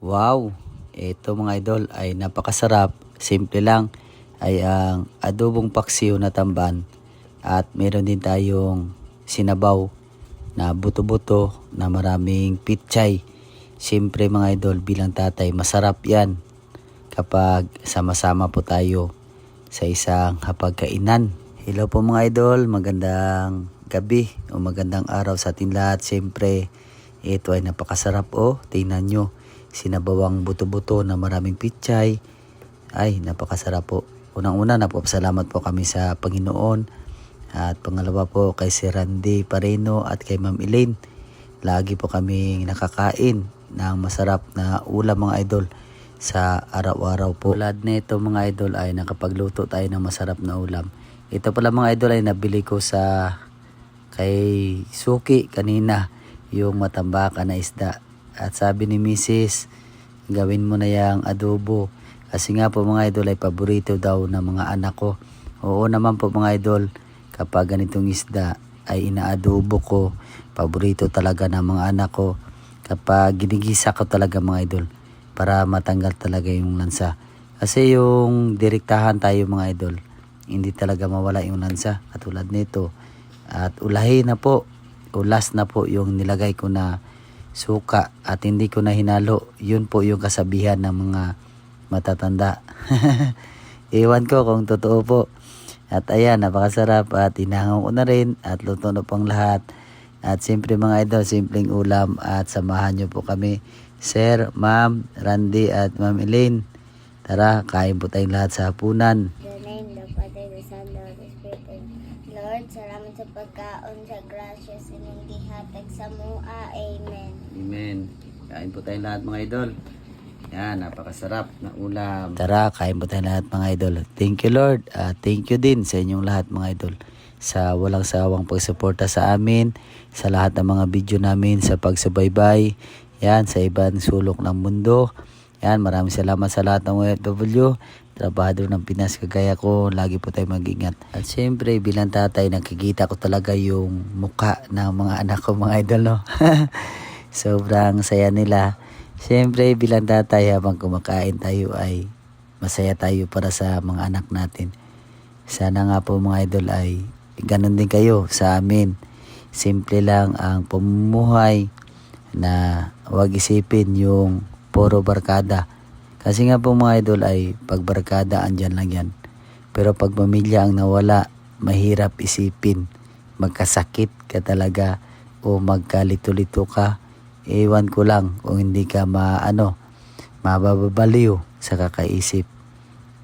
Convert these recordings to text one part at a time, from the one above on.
Wow! Ito mga idol ay napakasarap. Simple lang ay ang adobong paksiw na tamban at meron din tayong sinabaw na buto-buto na maraming pitchay. Siyempre mga idol bilang tatay masarap yan kapag sama-sama po tayo sa isang hapagkainan. Hello po mga idol, magandang gabi o magandang araw sa atin lahat. Siyempre ito ay napakasarap tingnan nyo. Sinabawang buto-buto na maraming pitchay. Ay, napakasarap po. Unang-una, napapasalamat po kami sa Panginoon. At pangalawa po kay si Randy Pareno at kay Ma'am Elaine. Lagi po kami nakakain ng masarap na ulam mga idol sa araw-araw po. Tulad nito mga idol ay nakapagluto tayo ng masarap na ulam. Ito pala mga idol ay nabili ko sa kay Suki kanina, yung matambakan na isda. At sabi ni Mrs., gawin mo na yung adobo. Kasi nga po mga idol ay paborito daw ng mga anak ko. Oo naman po mga idol, kapag ganitong isda ay inaadobo ko. Paborito talaga ng mga anak ko. Kapag ginigisa ko talaga mga idol, para matanggal talaga yung lansa. Kasi yung direktahan tayo mga idol, hindi talaga mawala yung lansa. Katulad nito. At ulahin na po, ulas na po yung nilagay ko na suka at hindi ko na hinalo. Yun po yung kasabihan ng mga matatanda. Iwan ko kung totoo po. At ayan, napakasarap at inangaw ko na rin at luto na pang lahat. At siyempre mga idol, simpleng ulam at samahan nyo po kami. Sir, Ma'am, Randy at Ma'am Elaine. Tara, kain po tayong lahat sa hapunan. The name, the Father, the Son, the Holy Spirit. Lord, salamat sa pagkaon sa grasya sa inyong gihatag sa mua. Amen. Amen. Kain po tayong lahat mga idol. Yan, napakasarap na ulam. Tara, kain po tayong lahat mga idol. Thank you Lord. Thank you din sa inyong lahat mga idol. Sa walang sawang pagsuporta sa amin. Sa lahat ng mga video namin. Sa pagsubaybay. Yan, sa ibang sulok ng mundo. Yan, maraming salamat sa lahat ng OFW. Trabahador ng Pinas kagaya ko. Lagi po tayo mag-ingat. At syempre, bilang tatay, nakikita ko talaga yung mukha ng mga anak ko mga idol, no? Sobrang saya nila. Siyempre bilang tatay habang kumakain tayo ay masaya tayo para sa mga anak natin. Sana nga po mga idol ay ganun din kayo sa amin. Simple lang ang pamumuhay na huwag isipin yung puro barkada. Kasi nga po mga idol ay pag barkada andyan lang yan. Pero pag pamilya ang nawala, mahirap isipin. Magkasakit ka talaga o magkalito-lito ka. Ewan ko lang kung hindi ka mababaliw sa kakaisip.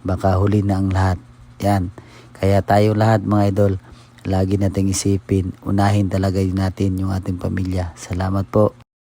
Baka huli na ang lahat. Yan. Kaya tayo lahat mga idol, lagi nating isipin, unahin talaga natin yung ating pamilya. Salamat po.